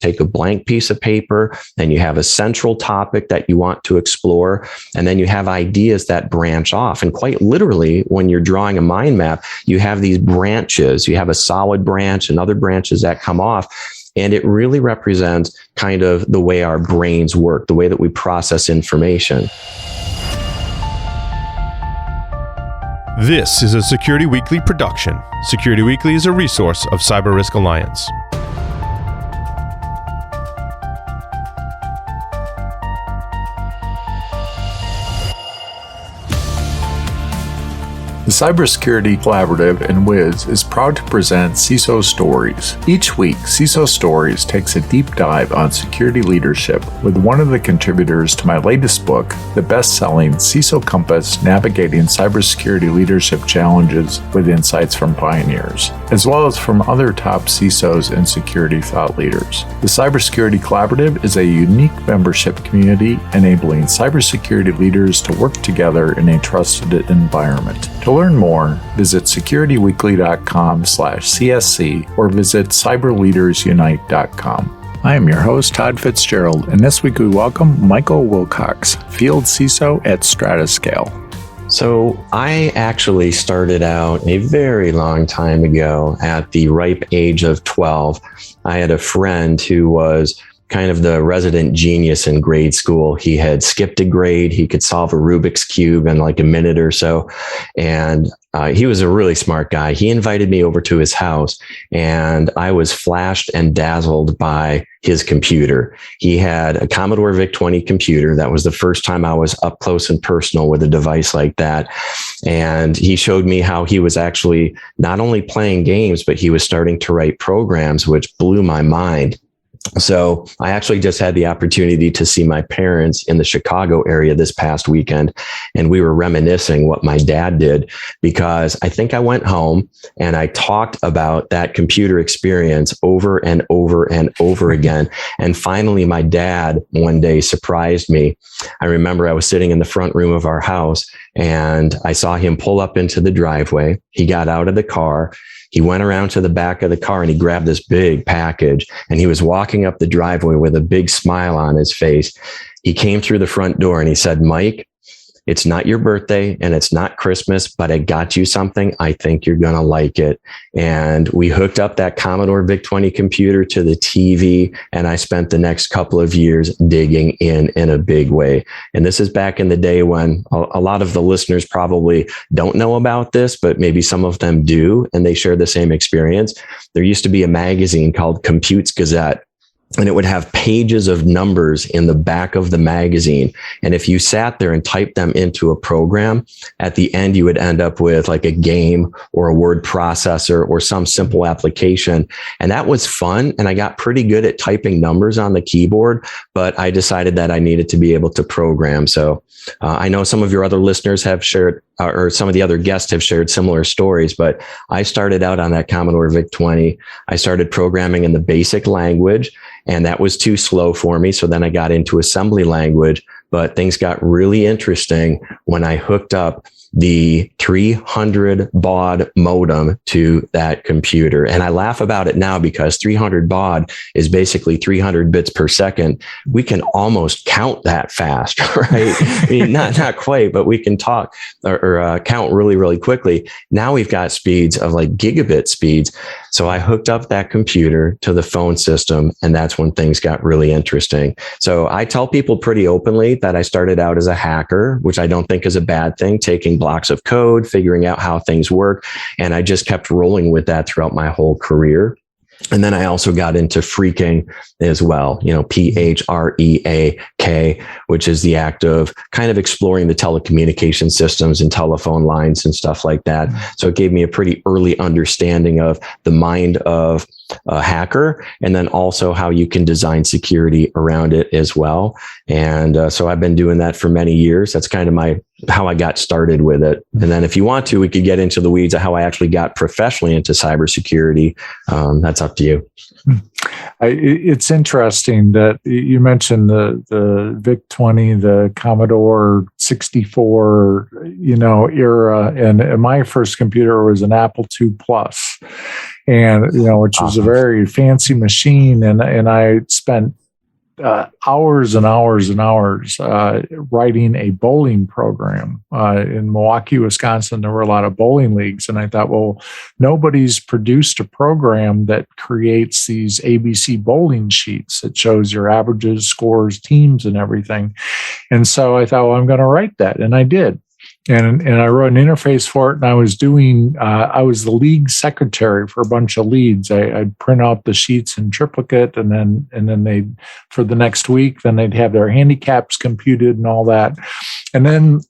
take a blank piece of paper, and you have a central topic that you want to explore, and then you have ideas that branch off. And quite literally, when you're drawing a mind map, you have these branches. You have a solid branch and other branches that come off. And it really represents kind of the way our brains work, the way that we process information. This is a Security Weekly production. Security Weekly is a resource of Cyber Risk Alliance. The Cybersecurity Collaborative and Wiz is proud to present CISO Stories. Each week, CISO Stories takes a deep dive on security leadership with one of the contributors to my latest book, the best-selling CISO COMPASS, Navigating Cybersecurity Leadership Challenges with Insights from Pioneers, as well as from other top CISOs and security thought leaders. The Cybersecurity Collaborative is a unique membership community enabling cybersecurity leaders to work together in a trusted environment. To learn more, visit securityweekly.com/CSC or visit cyberleadersunite.com. I am your host, Todd Fitzgerald, and this week we welcome Michael Wilcox, Field CISO at Stratascale. So I actually started out a very long time ago at the ripe age of 12. I had a friend who was kind of the resident genius in grade school. He had skipped a grade. He could solve a Rubik's Cube in like a minute or so. And he was a really smart guy. He invited me over to his house, and I was flashed and dazzled by his computer. He had a Commodore VIC-20 computer. That was the first time I was up close and personal with a device like that. And he showed me how he was actually not only playing games, but he was starting to write programs, which blew my mind. So I actually just had the opportunity to see my parents in the Chicago area this past weekend, and we were reminiscing what my dad did, because I think I went home and I talked about that computer experience over and over and over again. And finally, my dad one day surprised me. I remember I was sitting in the front room of our house, and I saw him pull up into the driveway. He got out of the car. He went around to the back of the car and he grabbed this big package, and he was walking up the driveway with a big smile on his face. He came through the front door and he said, "Mike, it's not your birthday and it's not Christmas, but I got you something. I think you're going to like it." And we hooked up that Commodore VIC-20 computer to the TV, and I spent the next couple of years digging in a big way. And this is back in the day when a lot of the listeners probably don't know about this, but maybe some of them do, and they share the same experience. There used to be a magazine called Compute's Gazette, and it would have pages of numbers in the back of the magazine. And if you sat there and typed them into a program, at the end, you would end up with like a game or a word processor or some simple application. And that was fun. And I got pretty good at typing numbers on the keyboard, but I decided that I needed to be able to program. So I know some of your other listeners have shared, or some of the other guests have shared similar stories, but I started out on that Commodore VIC-20. I started programming in the BASIC language, and that was too slow for me. So then I got into assembly language, but things got really interesting when I hooked up the 300 baud modem to that computer. And I laugh about it now because 300 baud is basically 300 bits per second. We can almost count that fast, right? I mean, not quite, but we can talk or count really, really quickly. Now we've got speeds of like gigabit speeds. So I hooked up that computer to the phone system, and that's when things got really interesting. So I tell people pretty openly that I started out as a hacker, which I don't think is a bad thing, taking blocks of code, figuring out how things work. And I just kept rolling with that throughout my whole career. And then I also got into phreaking as well, PHREAK, which is the act of kind of exploring the telecommunication systems and telephone lines and stuff like that. So it gave me a pretty early understanding of the mind of a hacker, and then also how you can design security around it as well. And so I've been doing that for many years. That's kind of how I got started with it. And then if you want to, we could get into the weeds of how I actually got professionally into cybersecurity. That's up to you. It's interesting that you mentioned the VIC-20, the Commodore 64, era. And my first computer was an Apple II Plus, and, which was a very fancy machine. And I spent hours and hours and hours writing a bowling program. In Milwaukee, Wisconsin, there were a lot of bowling leagues. And I thought, well, nobody's produced a program that creates these ABC bowling sheets that shows your averages, scores, teams, and everything. And so I thought, well, I'm going to write that. And I did. And I wrote an interface for it, and I was the league secretary for a bunch of leagues. I'd print out the sheets in triplicate, and then they'd, for the next week, then they'd have their handicaps computed and all that. And then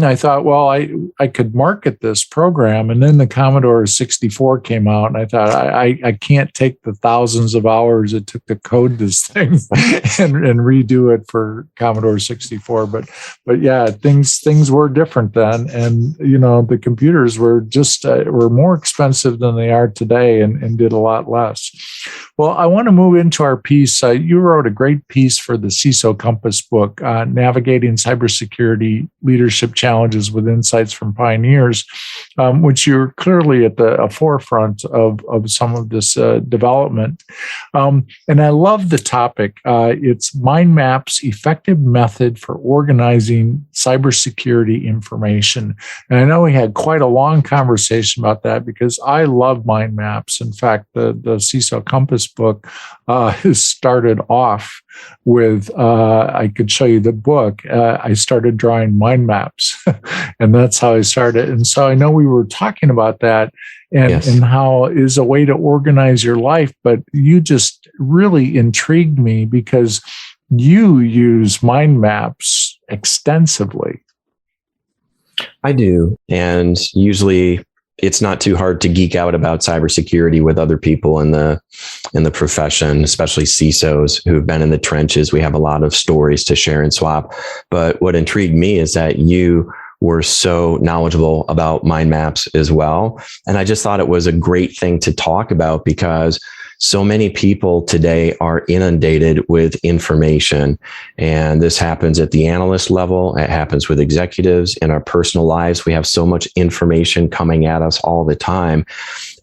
I thought, well, I could market this program. And then the Commodore 64 came out, and I thought, I can't take the thousands of hours it took to code this thing and redo it for Commodore 64. But yeah, things were different then. And, the computers were just were more expensive than they are today, and did a lot less. Well, I want to move into our piece. You wrote a great piece for the CISO COMPASS book, Navigating Cybersecurity Leadership Challenges with Insights from Pioneers, which you're clearly at the forefront of some of this development. And I love the topic. It's MindMaps, Effective Method for Organizing Cybersecurity Information. And I know we had quite a long conversation about that, because I love MindMaps. In fact, the CISO COMPASS book is started off with, I could show you the book. I started drawing mind maps, and that's how I started. And so I know we were talking about that, and, Yes. and how is a way to organize your life. But you just really intrigued me, because you use mind maps extensively. I do. And usually it's not too hard to geek out about cybersecurity with other people in the profession, especially CISOs who've been in the trenches. We have a lot of stories to share and swap. But what intrigued me is that you were so knowledgeable about mind maps as well. And I just thought it was a great thing to talk about, because so many people today are inundated with information. And this happens at the analyst level. It happens with executives in our personal lives. We have so much information coming at us all the time.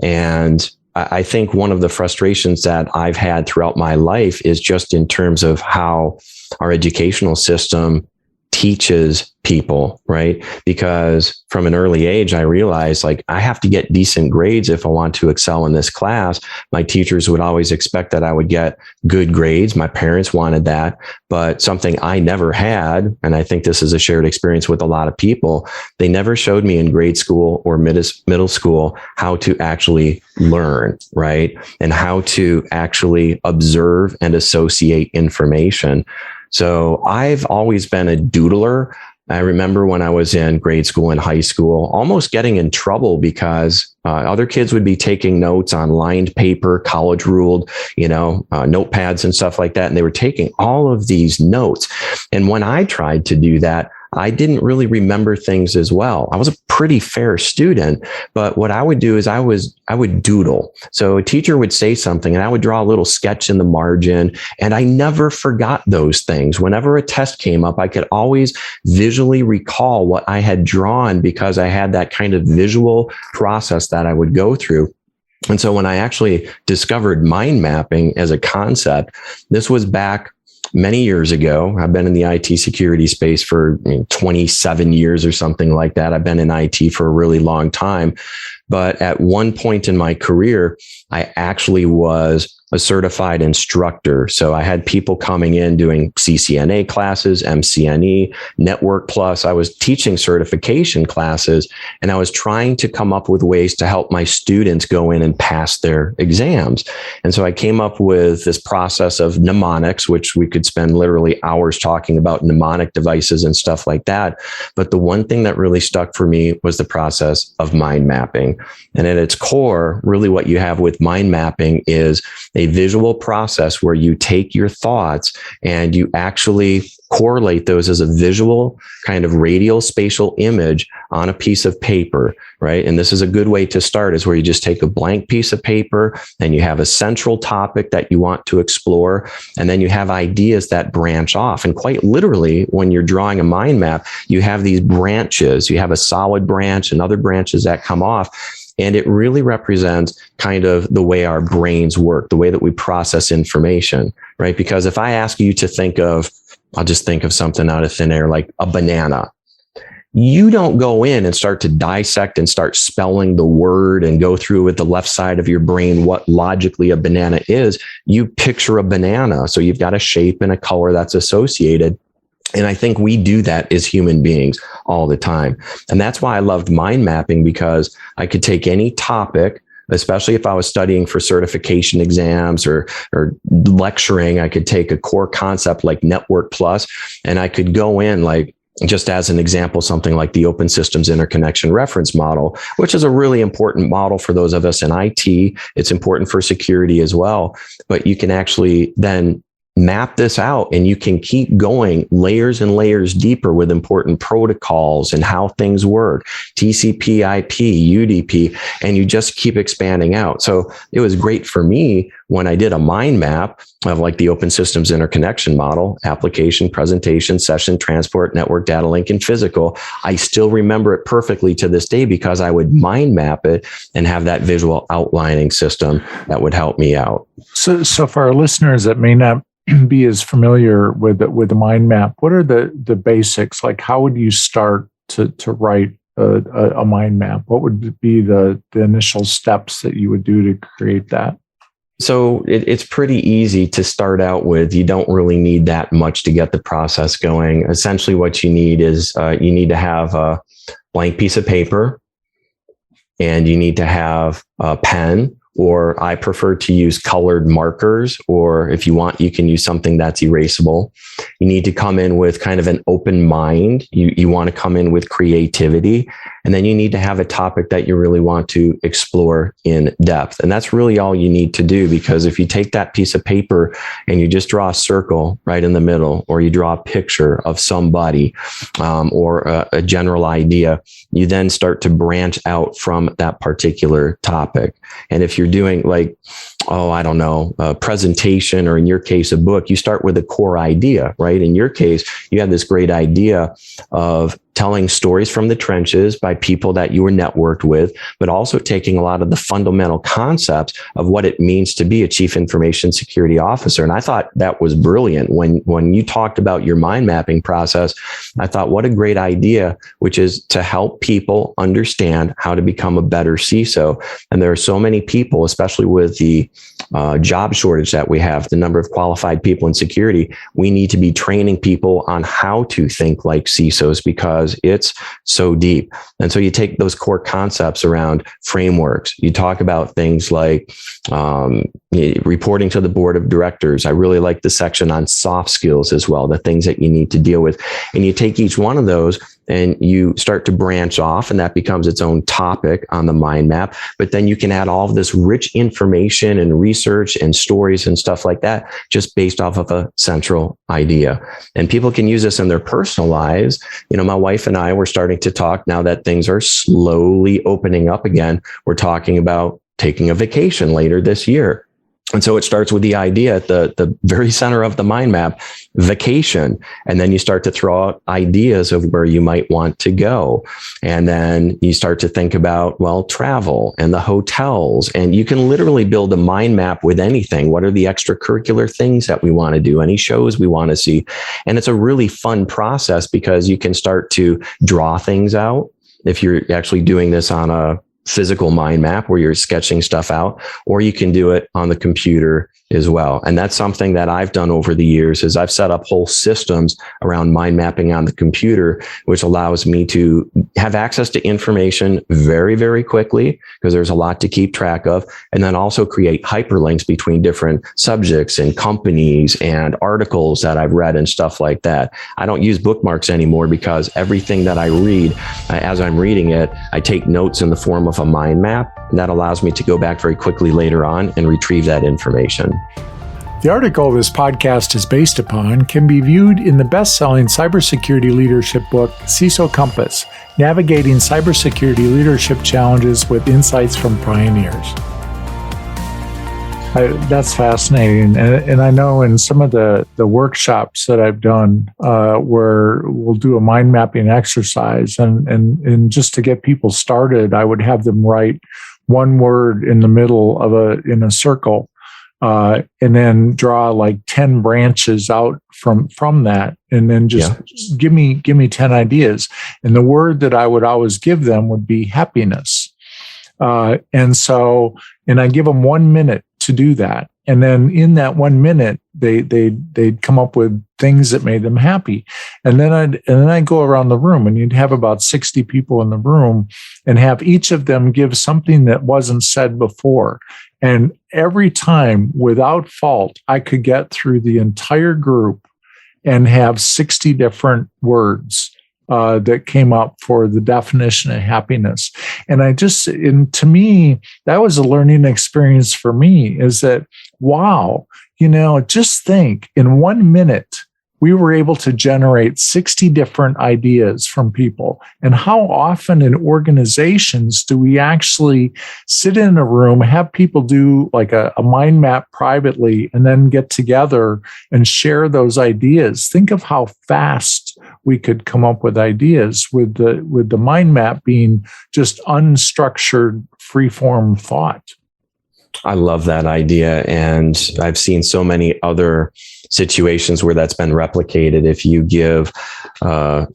And I think one of the frustrations that I've had throughout my life is just in terms of how our educational system teaches people, right? Because from an early age, I realized, like, I have to get decent grades if I want to excel in this class. My teachers would always expect that I would get good grades. My parents wanted that, but something I never had, and I think this is a shared experience with a lot of people, they never showed me in grade school or middle school how to actually learn, right? And how to actually observe and associate information. So I've always been a doodler. I remember when I was in grade school and high school, almost getting in trouble because other kids would be taking notes on lined paper, college ruled, notepads and stuff like that. And they were taking all of these notes. And when I tried to do that, I didn't really remember things as well. I was a pretty fair student, but what I would do is I would doodle. So a teacher would say something and I would draw a little sketch in the margin, and I never forgot those things. Whenever a test came up, I could always visually recall what I had drawn, because I had that kind of visual process that I would go through. And so when I actually discovered mind mapping as a concept, this was back many years ago. I've been in the IT security space for 27 years or something like that. I've been in IT for a really long time. But at one point in my career, I actually was a certified instructor. So I had people coming in doing CCNA classes, MCNE, Network Plus. I was teaching certification classes, and I was trying to come up with ways to help my students go in and pass their exams. And so I came up with this process of mnemonics, which we could spend literally hours talking about mnemonic devices and stuff like that. But the one thing that really stuck for me was the process of mind mapping. And at its core, really what you have with mind mapping is a visual process where you take your thoughts and you actually correlate those as a visual kind of radial spatial image on a piece of paper, right? And this is a good way to start, is where you just take a blank piece of paper and you have a central topic that you want to explore. And then you have ideas that branch off. And quite literally, when you're drawing a mind map, you have these branches. You have a solid branch and other branches that come off. And it really represents kind of the way our brains work, the way that we process information, right? Because if I ask you to think of, I'll just think of something out of thin air, like a banana. You don't go in and start to dissect and start spelling the word and go through with the left side of your brain what logically a banana is. You picture a banana. So you've got a shape and a color that's associated. And I think we do that as human beings all the time. And that's why I loved mind mapping, because I could take any topic, especially if I was studying for certification exams or lecturing. I could take a core concept like Network Plus, and I could go in, like, just as an example, something like the Open Systems Interconnection Reference Model, which is a really important model for those of us in IT. It's important for security as well. But you can actually then map this out, and you can keep going layers and layers deeper with important protocols and how things work, TCP, IP, UDP, and you just keep expanding out. So it was great for me when I did a mind map of like the Open Systems Interconnection Model, application, presentation, session, transport, network, data link, and physical. I still remember it perfectly to this day because I would mind map it and have that visual outlining system that would help me out. So for our listeners that may not be as familiar with the mind map, what are the basics? Like, how would you start to write a mind map? What would be the initial steps that you would do to create that? So it's pretty easy to start out with. You don't really need that much to get the process going. Essentially, what you need is you need to have a blank piece of paper, and you need to have a pen, or I prefer to use colored markers, or if you want, you can use something that's erasable. You need to come in with kind of an open mind. You want to come in with creativity, and then you need to have a topic that you really want to explore in depth. And that's really all you need to do, because if you take that piece of paper and you just draw a circle right in the middle, or you draw a picture of somebody, or a general idea, you then start to branch out from that particular topic. And if you're doing like, a presentation, or in your case, a book, you start with a core idea, right? In your case, you have this great idea of telling stories from the trenches by people that you were networked with, but also taking a lot of the fundamental concepts of what it means to be a chief information security officer. And I thought that was brilliant. When you talked about your mind mapping process, I thought, what a great idea, which is to help people understand how to become a better CISO. And there are so many people, especially with the job shortage that we have, the number of qualified people in security, we need to be training people on how to think like CISOs, because it's so deep. And so you take those core concepts around frameworks. You talk about things like reporting to the board of directors. I really like the section on soft skills as well, the things that you need to deal with. And you take each one of those and you start to branch off, and that becomes its own topic on the mind map. But then you can add all of this rich information and research and stories and stuff like that, just based off of a central idea. And people can use this in their personal lives. My wife and I were starting to talk, now that things are slowly opening up again, we're talking about taking a vacation later this year. And so it starts with the idea at the very center of the mind map, vacation. And then you start to throw out ideas of where you might want to go. And then you start to think about, travel and the hotels. And you can literally build a mind map with anything. What are the extracurricular things that we want to do? Any shows we want to see? And it's a really fun process, because you can start to draw things out. If you're actually doing this on a physical mind map where you're sketching stuff out, or you can do it on the computer as well. And that's something that I've done over the years, is I've set up whole systems around mind mapping on the computer, which allows me to have access to information very, very quickly, because there's a lot to keep track of. And then also create hyperlinks between different subjects and companies and articles that I've read and stuff like that. I don't use bookmarks anymore, because everything that I read, as I'm reading it, I take notes in the form of a mind map, and that allows me to go back very quickly later on and retrieve that information. The article this podcast is based upon can be viewed in the best-selling cybersecurity leadership book, CISO COMPASS, Navigating Cybersecurity Leadership Challenges with Insights from Pioneers. That's fascinating. And I know in some of the workshops that I've done where we'll do a mind mapping exercise, and just to get people started, I would have them write one word in the middle of in a circle, and then draw like 10 branches out from that, and then just give me 10 ideas. And the word that I would always give them would be happiness. And I give them 1 minute to do that. And then in that 1 minute, they'd come up with things that made them happy. And then I'd go around the room, and you'd have about 60 people in the room, and have each of them give something that wasn't said before. And every time, without fault, I could get through the entire group and have 60 different words that came up for the definition of happiness. And to me, that was a learning experience for me, is that, wow, just think, in 1 minute, we were able to generate 60 different ideas from people. And how often in organizations do we actually sit in a room, have people do like a mind map privately, and then get together and share those ideas? Think of how fast we could come up with ideas with the mind map being just unstructured, free-form thought. I love that idea. And I've seen so many other situations where that's been replicated. If you give a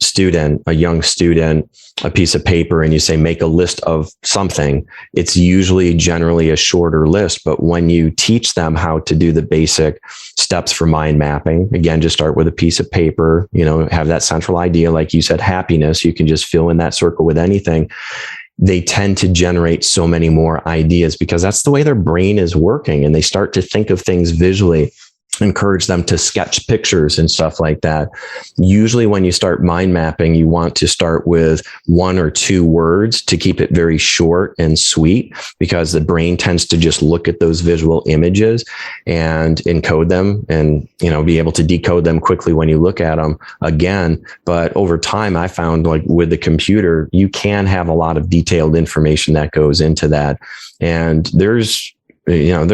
young student, a piece of paper and you say, make a list of something, it's usually generally a shorter list. But when you teach them how to do the basic steps for mind mapping, again, just start with a piece of paper, have that central idea, like you said, happiness, you can just fill in that circle with anything. They tend to generate so many more ideas because that's the way their brain is working. And they start to think of things visually. Encourage them to sketch pictures and stuff like that. Usually when you start mind mapping, you want to start with 1 or 2 words to keep it very short and sweet, because the brain tends to just look at those visual images and encode them and, be able to decode them quickly when you look at them again. But over time, I found, like with the computer, you can have a lot of detailed information that goes into that. And there's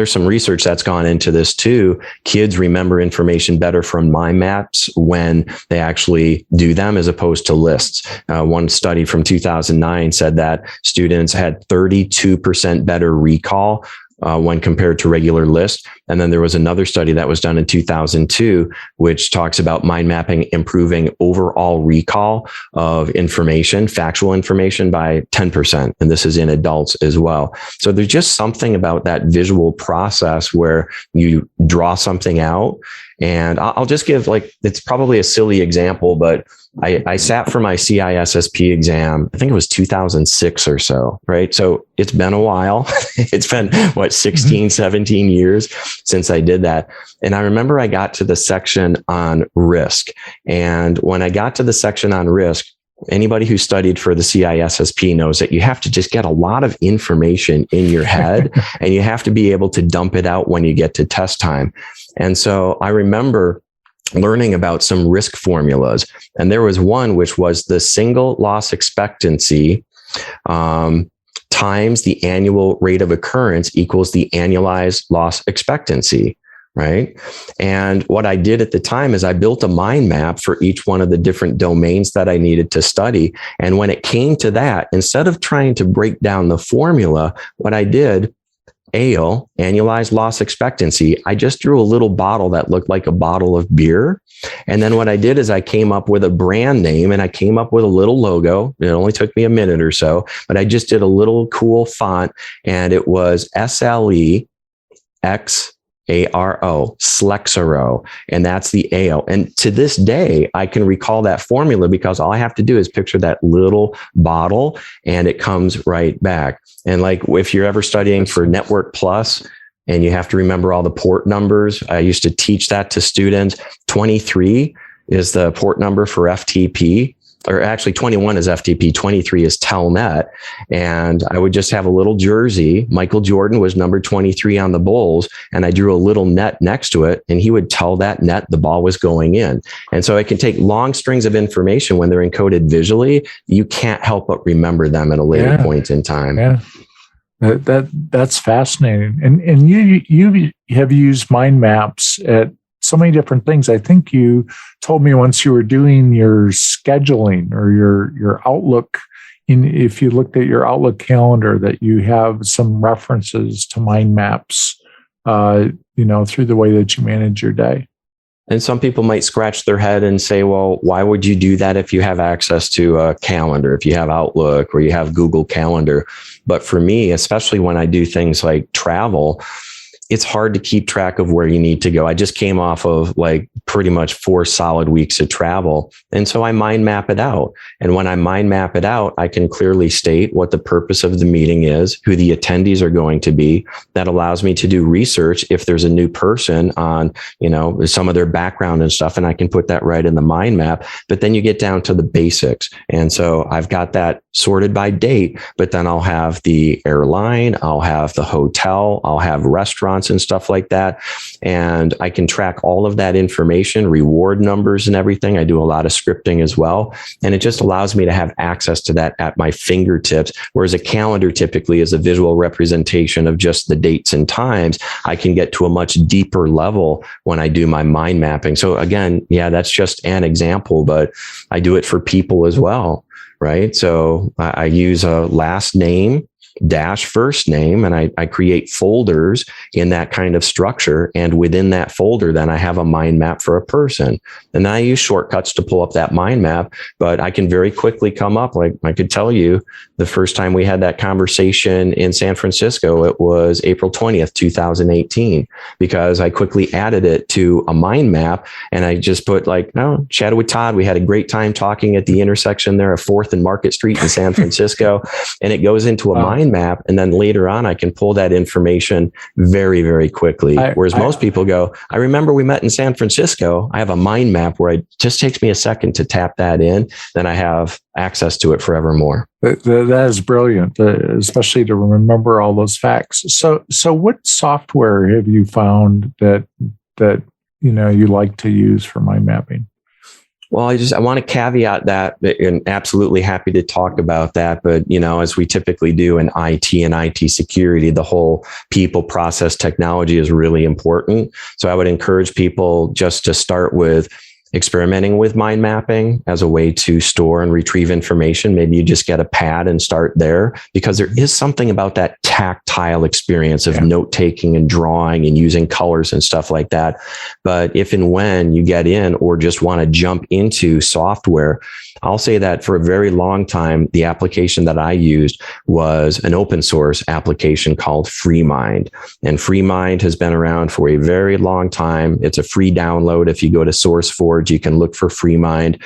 some research that's gone into this too. Kids remember information better from mind maps when they actually do them as opposed to lists. One study from 2009 said that students had 32% better recall when compared to regular lists. And then there was another study that was done in 2002, which talks about mind mapping improving overall recall of information, factual information, by 10%. And this is in adults as well. So there's just something about that visual process where you draw something out. And I'll just give, it's probably a silly example, but I sat for my CISSP exam. I think it was 2006 or so, right? So it's been a while. It's been 16, 17 years since I did that. And I remember I got to the section on risk. And when I got to the section on risk, anybody who studied for the CISSP knows that you have to just get a lot of information in your head and you have to be able to dump it out when you get to test time. And so I remember learning about some risk formulas. And there was one which was the single loss expectancy times the annual rate of occurrence equals the annualized loss expectancy, right? And what I did at the time is I built a mind map for each one of the different domains that I needed to study. And when it came to that, instead of trying to break down the formula, what I did, ALE, annualized loss expectancy, I just drew a little bottle that looked like a bottle of beer. And then what I did is I came up with a brand name and I came up with a little logo. It only took me a minute or so, but I just did a little cool font, and it was SLEXARO, Slexaro, and that's the ALE. And to this day, I can recall that formula because all I have to do is picture that little bottle and it comes right back. And if you're ever studying for Network Plus and you have to remember all the port numbers, I used to teach that to students. 23 is the port number for FTP. or actually 21 is FTP, 23 is Telnet. And I would just have a little jersey. Michael Jordan was number 23 on the Bulls, and I drew a little net next to it, and he would tell that net the ball was going in. And so it can take long strings of information when they're encoded visually. You can't help but remember them at a later point in time. Yeah. That's fascinating. And you have used MindMaps at so many different things. I think you told me once you were doing your scheduling or your Outlook, if you looked at your Outlook calendar, that you have some references to MindMaps, through the way that you manage your day. And some people might scratch their head and say, well, why would you do that if you have access to a calendar, if you have Outlook or you have Google Calendar? But for me, especially when I do things like travel, it's hard to keep track of where you need to go. I just came off of like pretty much 4 solid weeks of travel. And so I mind map it out. And when I mind map it out, I can clearly state what the purpose of the meeting is, who the attendees are going to be. That allows me to do research if there's a new person on, some of their background and stuff. And I can put that right in the mind map. But then you get down to the basics. And so I've got that sorted by date, but then I'll have the airline, I'll have the hotel, I'll have restaurants and stuff like that. And I can track all of that information, reward numbers and everything. I do a lot of scripting as well. And it just allows me to have access to that at my fingertips. Whereas a calendar typically is a visual representation of just the dates and times. I can get to a much deeper level when I do my mind mapping. So again, that's just an example, but I do it for people as well. Right. So I use a last name dash first name, and I create folders in that kind of structure. And within that folder, then I have a mind map for a person. And I use shortcuts to pull up that mind map, but I can very quickly come up. Like I could tell you the first time we had that conversation in San Francisco, it was April 20th, 2018, because I quickly added it to a mind map. And I just put chatted with Todd. We had a great time talking at the intersection there of 4th and Market Street in San Francisco. And it goes into a mind map. And then later on, I can pull that information very, very quickly. Whereas most people go, I remember we met in San Francisco. I have a mind map where it just takes me a second to tap that in. Then I have access to it forevermore. That is brilliant, especially to remember all those facts. So what software have you found that you like to use for mind mapping? Well, I want to caveat that, and absolutely happy to talk about that. But, as we typically do in IT and IT security, the whole people, process, technology is really important. So I would encourage people just to start with experimenting with mind mapping as a way to store and retrieve information. Maybe you just get a pad and start there, because there is something about that tactile experience of note taking and drawing and using colors and stuff like that. But if and when you get in or just want to jump into software, I'll say that for a very long time, the application that I used was an open source application called FreeMind. And FreeMind has been around for a very long time. It's a free download. If you go to SourceForge, you can look for FreeMind.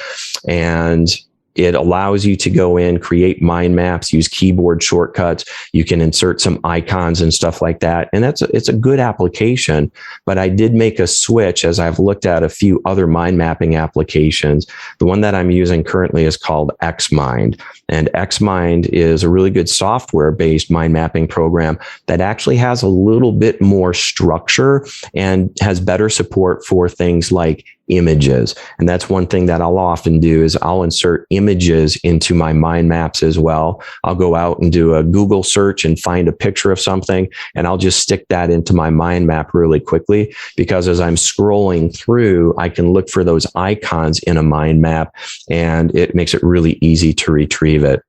And it allows you to go in, create mind maps, use keyboard shortcuts. You can insert some icons and stuff like that. And it's a good application. But I did make a switch as I've looked at a few other mind mapping applications. The one that I'm using currently is called Xmind. And Xmind is a really good software-based mind mapping program that actually has a little bit more structure and has better support for things like images. And that's one thing that I'll often do is I'll insert images into my mind maps as well. I'll go out and do a Google search and find a picture of something, and I'll just stick that into my mind map really quickly, because as I'm scrolling through, I can look for those icons in a mind map, and it makes it really easy to retrieve it.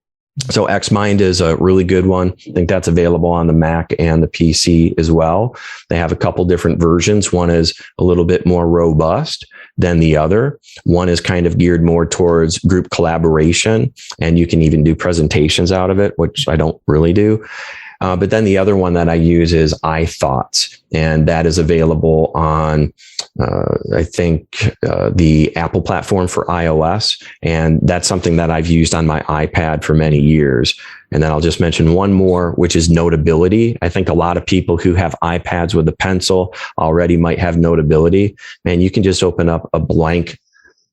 So Xmind is a really good one. I think that's available on the Mac and the PC as well. They have a couple different versions. One is a little bit more robust than the other. One is kind of geared more towards group collaboration, and you can even do presentations out of it, which I don't really do. But then the other one that I use is iThoughts, and that is available on, I think, the Apple platform for iOS. And that's something that I've used on my iPad for many years. And then I'll just mention one more, which is Notability. I think a lot of people who have iPads with a pencil already might have Notability. And you can just open up a blank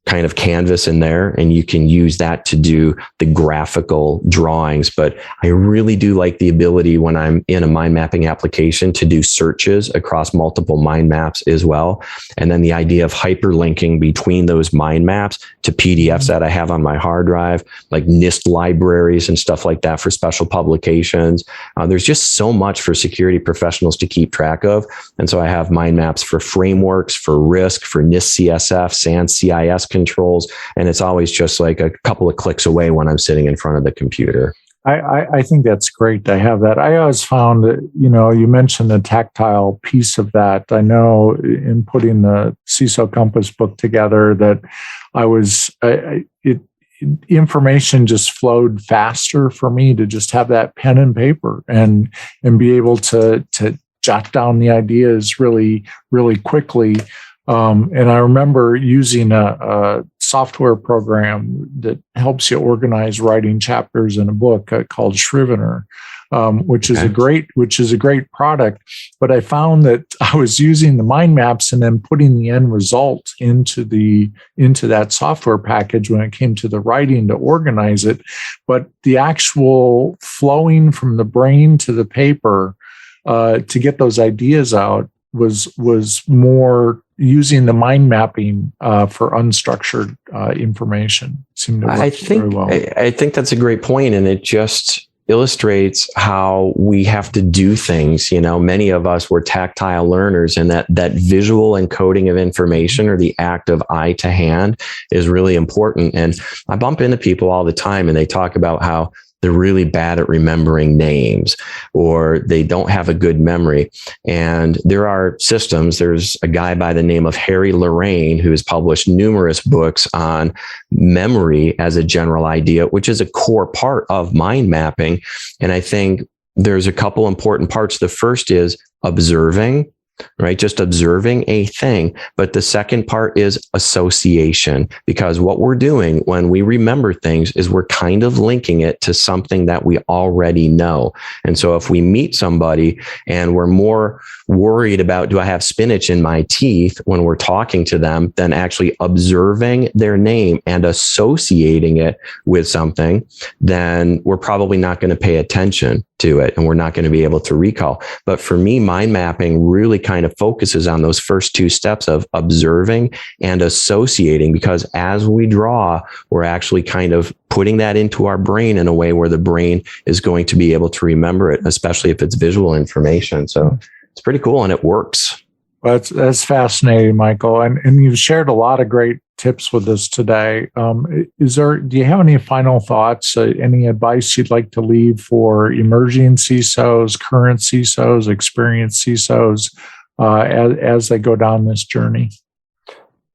kind of canvas in there, and you can use that to do the graphical drawings. But I really do like the ability when I'm in a mind mapping application to do searches across multiple mind maps as well. And then the idea of hyperlinking between those mind maps to PDFs that I have on my hard drive, like NIST libraries and stuff like that for special publications. There's just so much for security professionals to keep track of. And so I have mind maps for frameworks, for risk, for NIST CSF, SANS, CIS controls, and it's always just like a couple of clicks away when I'm sitting in front of the computer. I think that's great to have that. I always found that, you mentioned the tactile piece of that. I know in putting the CISO COMPASS book together that information just flowed faster for me to just have that pen and paper and be able to jot down the ideas really, really quickly. And I remember using a software program that helps you organize writing chapters in a book called Scrivener, which is a great product. But I found that I was using the mind maps and then putting the end result into that software package when it came to the writing to organize it. But the actual flowing from the brain to the paper to get those ideas out was more using the mind mapping for unstructured information. Seemed to work very well. I think that's a great point, and it just illustrates how we have to do things. Many of us were tactile learners, and that visual encoding of information, or the act of eye to hand, is really important. And I bump into people all the time, and they talk about how they're really bad at remembering names, or they don't have a good memory. And there are systems. There's a guy by the name of Harry Lorraine who has published numerous books on memory as a general idea, which is a core part of mind mapping. And I think there's a couple important parts. The first is observing, right? Just observing a thing. But the second part is association, because what we're doing when we remember things is we're kind of linking it to something that we already know. And so if we meet somebody and we're more worried about, do I have spinach in my teeth when we're talking to them, than actually observing their name and associating it with something, then we're probably not going to pay attention to it, and we're not going to be able to recall. But for me, mind mapping really kind of focuses on those first two steps of observing and associating, because as we draw, we're actually kind of putting that into our brain in a way where the brain is going to be able to remember it, especially if it's visual information. So it's pretty cool, and it works. Well, that's fascinating, Michael. And you've shared a lot of great tips with us today. Do you have any final thoughts, any advice you'd like to leave for emerging CISOs, current CISOs, experienced CISOs as they go down this journey?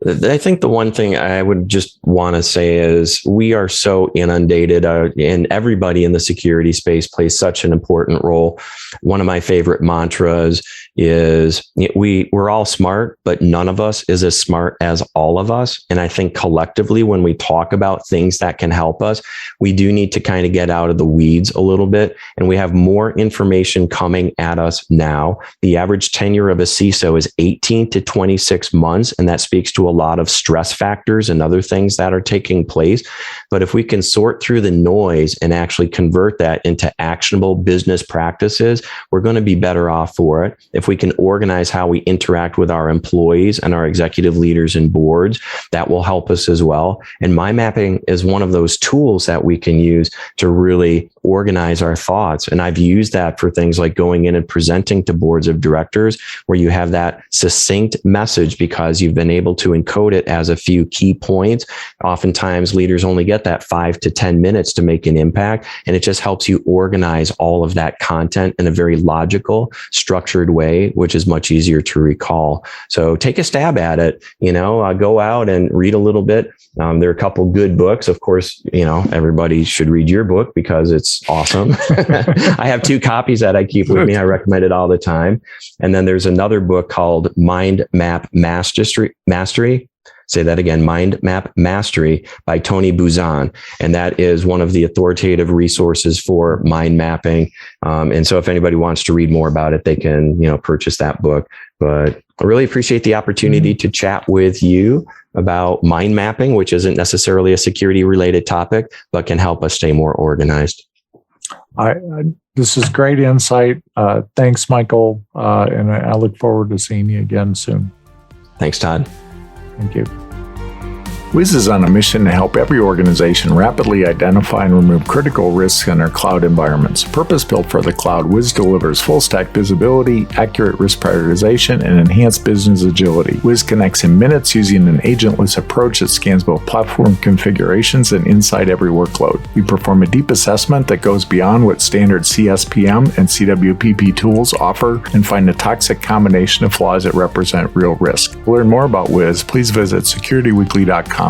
I think the one thing I would just want to say is we are so inundated, and everybody in the security space plays such an important role. One of my favorite mantras is we're all smart, but none of us is as smart as all of us. And I think collectively, when we talk about things that can help us, we do need to kind of get out of the weeds a little bit. And we have more information coming at us now. The average tenure of a CISO is 18 to 26 months. And that speaks to a lot of stress factors and other things that are taking place. But if we can sort through the noise and actually convert that into actionable business practices, we're going to be better off for it. If we can organize how we interact with our employees and our executive leaders and boards, that will help us as well. And mind mapping is one of those tools that we can use to really organize our thoughts. And I've used that for things like going in and presenting to boards of directors, where you have that succinct message because you've been able to encode it as a few key points. Oftentimes leaders only get that 5 to 10 minutes to make an impact. And it just helps you organize all of that content in a very logical, structured way, which is much easier to recall. So take a stab at it, go out and read a little bit. There are a couple good books. Of course, everybody should read your book because it's awesome. I have 2 copies that I keep with me. I recommend it all the time. And then there's another book called Mind Map Mastery. Say that again, Mind Map Mastery by Tony Buzan. And that is one of the authoritative resources for mind mapping. And so if anybody wants to read more about it, they can, purchase that book. But I really appreciate the opportunity to chat with you about mind mapping, which isn't necessarily a security related topic, but can help us stay more organized. This is great insight. Thanks, Michael. And I look forward to seeing you again soon. Thanks, Todd. Thank you. Wiz is on a mission to help every organization rapidly identify and remove critical risks in their cloud environments. Purpose-built for the cloud, Wiz delivers full-stack visibility, accurate risk prioritization, and enhanced business agility. Wiz connects in minutes using an agentless approach that scans both platform configurations and inside every workload. We perform a deep assessment that goes beyond what standard CSPM and CWPP tools offer and find a toxic combination of flaws that represent real risk. To learn more about Wiz, please visit securityweekly.com/Wiz.